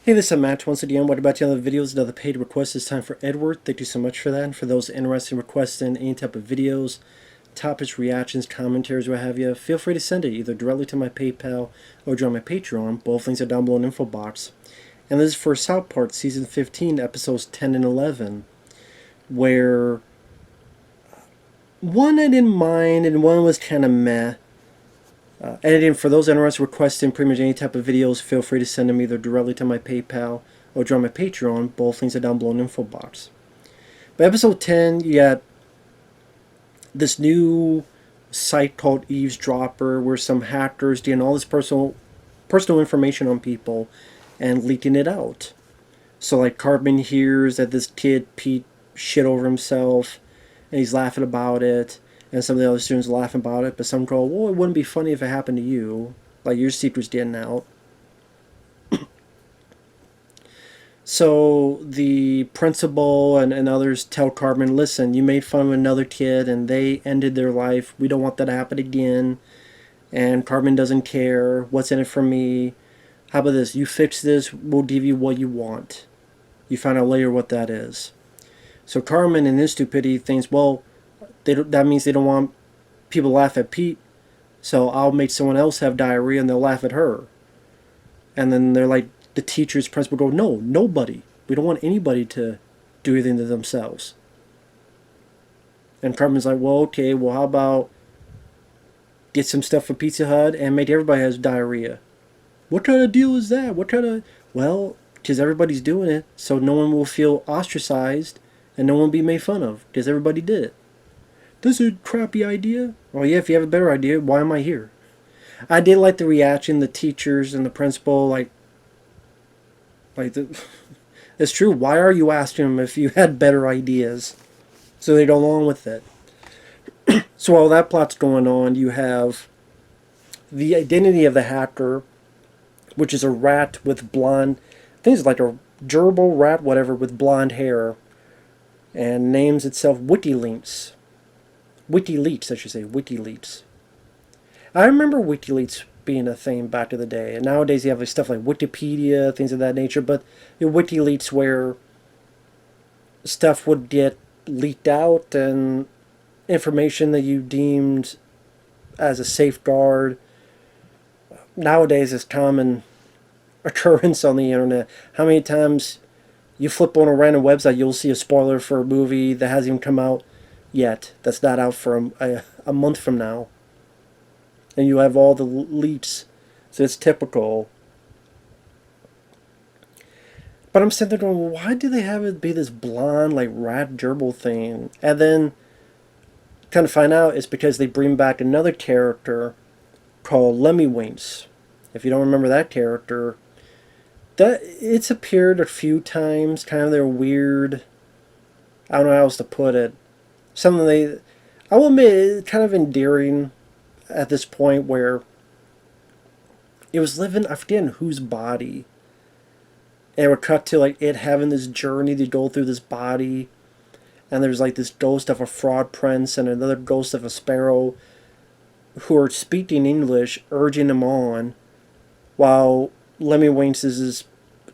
Hey, this is Matt once again. What about the other videos? Another paid request this time for Edward. Thank you so much for that. And for those interested in requesting any type of videos, topics, reactions, commentaries, what have you, feel free to send it either directly to my PayPal or join my Patreon. Both links are down below in the info box. And this is for South Park Season 15, Episodes 10 and 11, where one I didn't mind and one was kind of meh. Editing, for those interested in requesting pretty much any type of videos, feel free to send them either directly to my PayPal or join my Patreon. Both links are down below in the info box. But episode 10, you got this new site called Eavesdropper where some hackers getting all this personal information on people and leaking it out. So like Cartman hears that this kid Pete shit over himself and he's laughing about it, and some of the other students laughing about it, but some go, well, it wouldn't be funny if it happened to you. Like, your secret's getting out. So the principal and others tell Cartman, listen, you made fun of another kid and they ended their life. We don't want that to happen again. And Cartman doesn't care. What's in it for me? How about this? You fix this, we'll give you what you want. You find out later what that is. So Cartman, in his stupidity, thinks, well, that means they don't want people to laugh at Pete, so I'll make someone else have diarrhea and they'll laugh at her. And then they're like, the teacher's principal go, no, nobody. We don't want anybody to do anything to themselves. And Cartman's like, well, okay, well, how about get some stuff from Pizza Hut and make everybody has diarrhea? What kind of deal is that? What kind of... Well, because everybody's doing it, so no one will feel ostracized and no one will be made fun of, because everybody did it. This is a crappy idea. Well, yeah, if you have a better idea, why am I here? I did like the reaction, the teachers and the principal, it's true. Why are you asking them if you had better ideas? So they go along with it. So while that plot's going on, you have the identity of the hacker, which is a rat with blonde, I think it's like a gerbil rat, whatever, with blonde hair, and names itself WikiLeaks. WikiLeaks, I should say, WikiLeaks. I remember WikiLeaks being a thing back in the day, and nowadays you have like stuff like Wikipedia, things of that nature, but WikiLeaks where stuff would get leaked out and information that you deemed as a safeguard nowadays is common occurrence on the internet. How many times you flip on a random website, you'll see a spoiler for a movie that hasn't even come out yet, that's not out for a month from now. And you have all the leaks, so it's typical. But I'm sitting there going, why do they have it be this blonde, like, rat gerbil thing? And then, kind of find out it's because they bring back another character called Lemmy-Winks. If you don't remember that character, it's appeared a few times, kind of their weird, I don't know how else to put it. Something I will admit, it's kind of endearing at this point where it was living, I forget in whose body. And it would cut to like it having this journey to go through this body. And there's like this ghost of a fraud prince and another ghost of a sparrow who are speaking English, urging him on, while Lemmy-Winks is this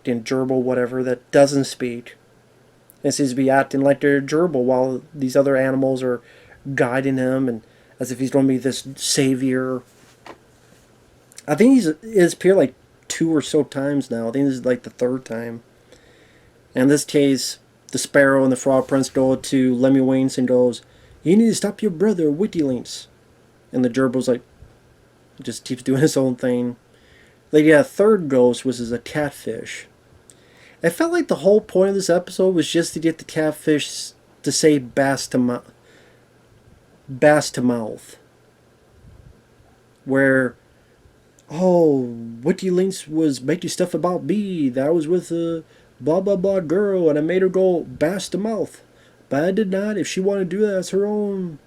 gerbil, whatever, that doesn't speak. And seems to be acting like they're a gerbil while these other animals are guiding him and as if he's going to be this savior. I think he's appeared like 2 or so times now. I think this is like the 3rd time. And in this case, the sparrow and the frog prince go to Lemmy-Winks and goes, you need to stop your brother, WikiLeaks. And the gerbil's like, just keeps doing his own thing. Like, yeah, a 3rd ghost, which is a catfish. I felt like the whole point of this episode was just to get the catfish to say bass to mouth. Where, oh, WikiLeaks was making stuff about me, that I was with a blah blah blah girl and I made her go bass to mouth. But I did not. If she wanted to do that, that's her own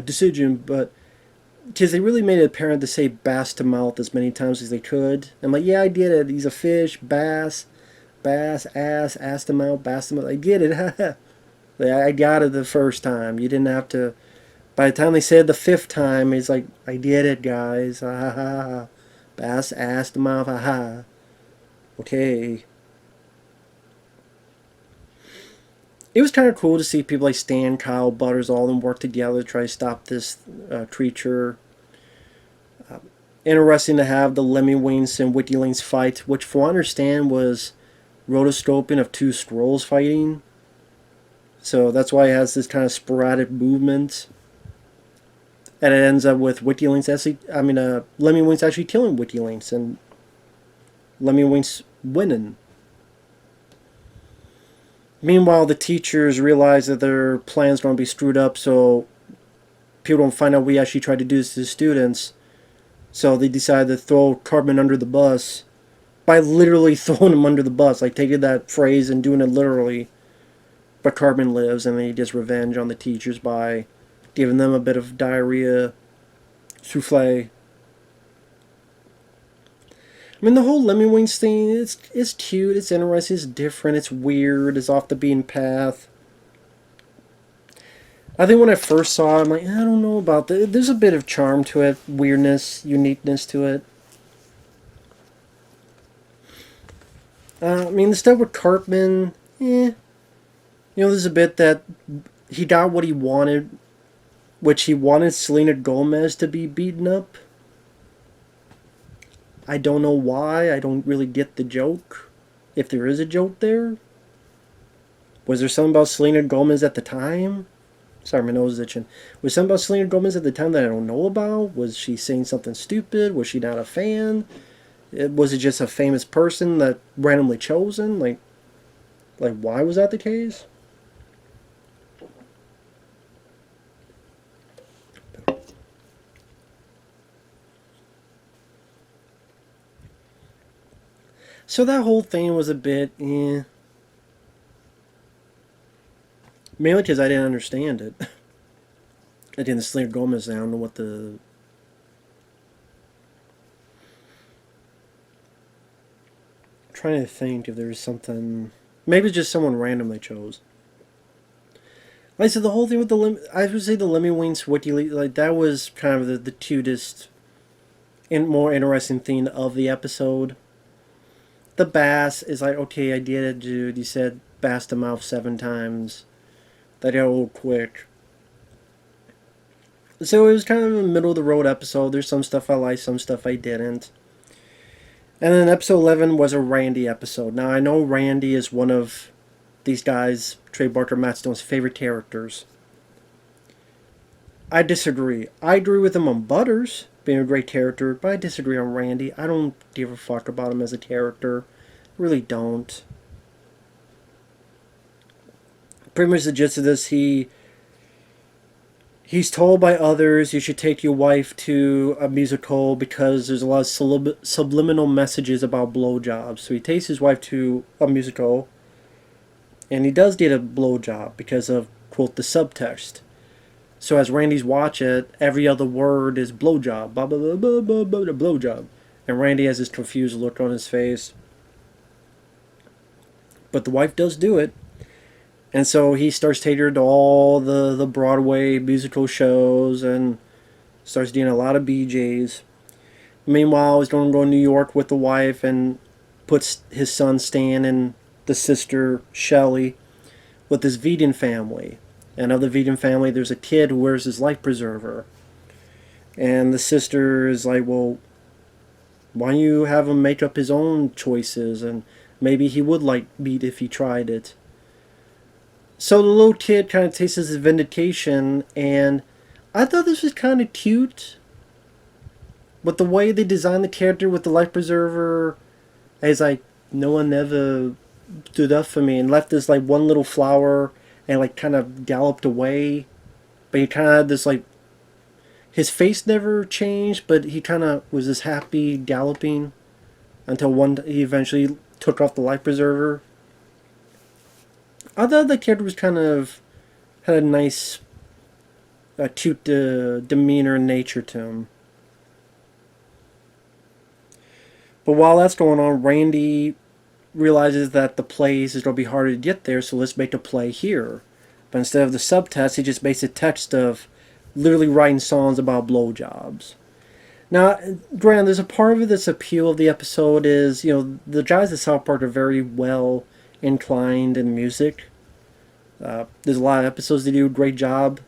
decision. But because they really made it apparent to say bass to mouth as many times as they could. I'm like, yeah, I get it. He's a fish, bass, ass to mouth, bass to mouth. I get it. I got it the first time. You didn't have to. By the time they said the 5th time, it's like, I get it, guys. Ha ha ha. Bass, ass to mouth, ha ha. Okay. It was kind of cool to see people like Stan, Kyle, Butters, all of them work together to try to stop this creature. Interesting to have the Lemmy-Winks and Wiki-Links fight, which, from what I understand, was rotoscoping of two scrolls fighting. So that's why it has this kind of sporadic movement. And it ends up with Wiki-Links actually, Lemmy-Winks actually killing Wiki-Links and Lemmy-Winks winning. Meanwhile, the teachers realize that their plan's going to be screwed up, so people don't find out we actually tried to do this to the students. So they decide to throw Cartman under the bus by literally throwing him under the bus, like taking that phrase and doing it literally. But Cartman lives, and then he gets revenge on the teachers by giving them a bit of diarrhea souffle. I mean, the whole Lemmy-Winks thing, it's cute, it's interesting, it's different, it's weird, it's off the beaten path. I think when I first saw it, I'm like, I don't know about that. There's a bit of charm to it, weirdness, uniqueness to it. I mean, the stuff with Cartman, there's a bit that he got what he wanted, which he wanted Selena Gomez to be beaten up. I don't know why. I don't really get the joke. If there is a joke there. Was there something about Selena Gomez at the time? Sorry, my nose is itching. Was something about Selena Gomez at the time that I don't know about? Was she saying something stupid? Was she not a fan? Was it just a famous person that randomly chosen? Like why was that the case? So that whole thing was a bit, mainly because I didn't understand it. I didn't Selena Gomez. I don't know what the. I'm trying to think if there's something. Maybe it's just someone randomly chose. Like I said, the whole thing with I would say the Lemmy-Winks Wiki, like that was kind of the cutest and more interesting thing of the episode. The bass is like, okay, I did it, dude. You said bass the mouth 7 times. That got a little quick. So it was kind of a middle of the road episode. There's some stuff I liked, some stuff I didn't. And then episode 11 was a Randy episode. Now I know Randy is one of these guys, Trey Barker, Matt Stone's favorite characters. I disagree. I agree with him on Butters being a great character, but I disagree on Randy. I don't give a fuck about him as a character. Really don't. Pretty much the gist of this, he's told by others you should take your wife to a musical because there's a lot of subliminal messages about blowjobs. So he takes his wife to a musical, and he does get a blowjob because of, quote, the subtext. So as Randy's watch it, every other word is blowjob, blah blah blah blah blah blah, blowjob, and Randy has this confused look on his face. But the wife does do it, and so he starts taking her to all the Broadway musical shows and starts doing a lot of BJs. Meanwhile, he's going to go to New York with the wife and puts his son Stan and the sister Shelley with his vegan family. And of the vegan family, there's a kid who wears his life preserver. And the sister is like, well, why don't you have him make up his own choices? And maybe he would like meat if he tried it. So the little kid kind of tastes his vindication. And I thought this was kind of cute. But the way they designed the character with the life preserver, is like, no one ever stood up for me and left this like one little flower and like kind of galloped away. But he kind of had this like, his face never changed, but he kind of was this happy galloping until he eventually took off the life preserver. I thought the character was kind of had a nice, cute demeanor and nature to him. But while that's going on, Randy realizes that the plays is going to be harder to get there, so let's make a play here. But instead of the subtext, he just makes a text of literally writing songs about blowjobs. Now, granted, there's a part of it that's appeal of the episode is, the guys at South Park are very well inclined in music. There's a lot of episodes they do a great job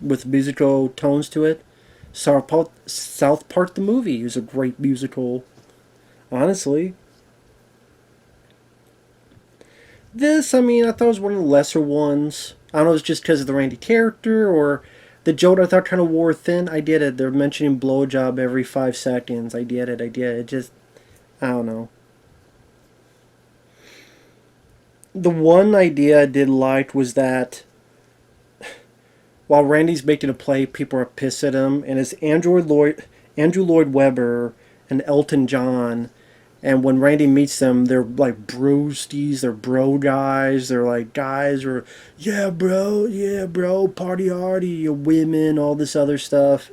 with musical tones to it. South Park the movie is a great musical, honestly. This, I mean, I thought it was one of the lesser ones. I don't know if it's just because of the Randy character or the joke I thought kind of wore thin. I did it. They're mentioning blowjob every 5 seconds. I did it. It just, I don't know. The one idea I did like was that while Randy's making a play, people are pissed at him, and it's Andrew Lloyd Webber, and Elton John. And when Randy meets them, they're like broskies, they're bro guys, they're like guys or yeah bro, party hardy, you women, all this other stuff.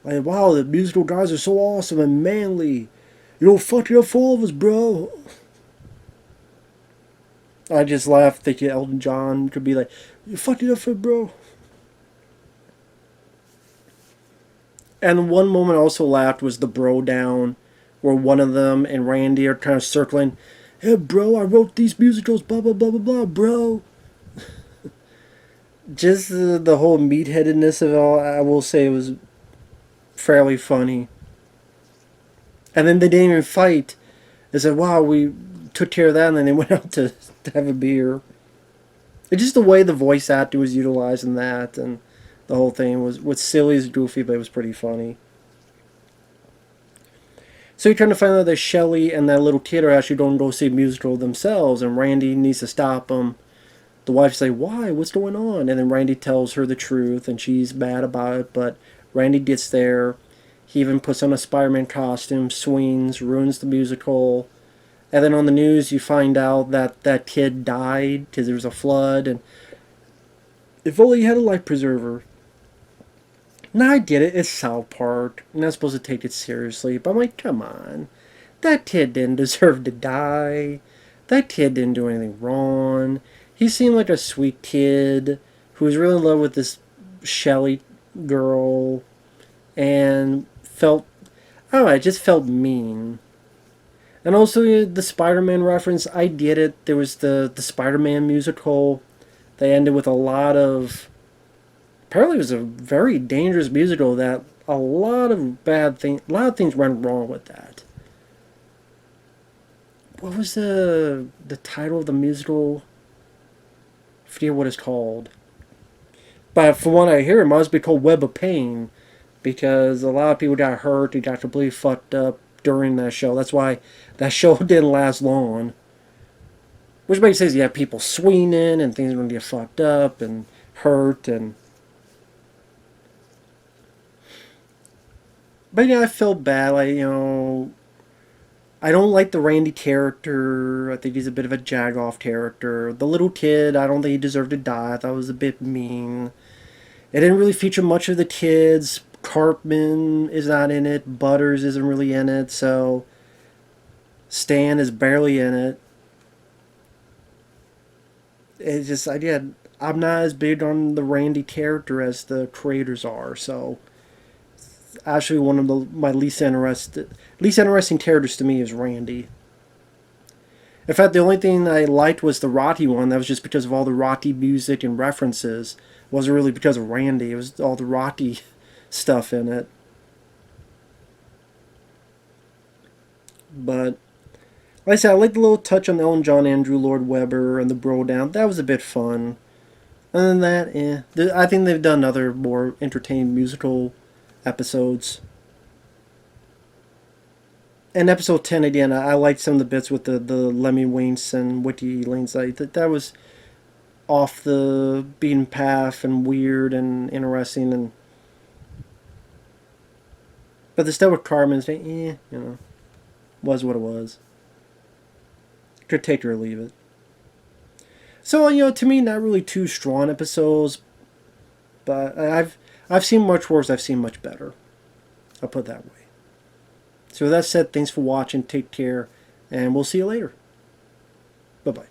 Like wow, the musical guys are so awesome and manly. You don't fuck it up for all of us, bro. I just laughed thinking Elton John could be like, you fucked it up for bro. And one moment I also laughed was the bro down, where one of them and Randy are kind of circling. Hey, bro, I wrote these musicals, blah, blah, blah, blah, blah, bro. Just the whole meatheadedness of it all, I will say it was fairly funny. And then they didn't even fight. They said, wow, we took care of that, and then they went out to have a beer. It's just the way the voice actor was utilizing that, and the whole thing was silly as goofy, but it was pretty funny. So you're trying to find out that Shelley and that little kid are actually going to go see a musical themselves, and Randy needs to stop them. The wife's like, why? What's going on? And then Randy tells her the truth, and she's mad about it, but Randy gets there. He even puts on a Spider-Man costume, swings, ruins the musical. And then on the news, you find out that that kid died because there was a flood, and if only he had a life preserver. Now I get it, it's South Park. You're not supposed to take it seriously, but I'm like, come on. That kid didn't deserve to die. That kid didn't do anything wrong. He seemed like a sweet kid who was really in love with this Shelly girl and felt, I don't know, it just felt mean. And also the Spider-Man reference, I get it. There was the Spider-Man musical. They ended with a lot of, apparently it was a very dangerous musical that a lot of things went wrong with that. What was the title of the musical? I forget what it's called. But from what I hear, it must be called Web of Pain, because a lot of people got hurt and got completely fucked up during that show. That's why that show didn't last long. Which makes sense. You have people swinging and things are going to get fucked up and hurt and. But yeah, I felt bad. I don't like the Randy character. I think he's a bit of a jag-off character. The little kid, I don't think he deserved to die. I thought it was a bit mean. It didn't really feature much of the kids. Cartman is not in it. Butters isn't really in it. So Stan is barely in it. It's just, I'm not as big on the Randy character as the creators are. So actually one of my least interesting characters to me is Randy. In fact, the only thing I liked was the Rocky one. That was just because of all the Rocky music and references. It wasn't really because of Randy. It was all the Rocky stuff in it. But like I said, I like the little touch on Ellen John, Andrew Lloyd Webber, and the bro down. That was a bit fun. Other than that, I think they've done other more entertaining musical episodes. And episode 10 again, I liked some of the bits with the Lemmy Winks and Wiki Lane's. That was off the beaten path and weird and interesting, but the stuff with Carmen's, was what it was. Could take it or leave it. So to me, not really two strong episodes, but I've seen much worse. I've seen much better. I'll put it that way. So with that said, thanks for watching. Take care, and we'll see you later. Bye-bye.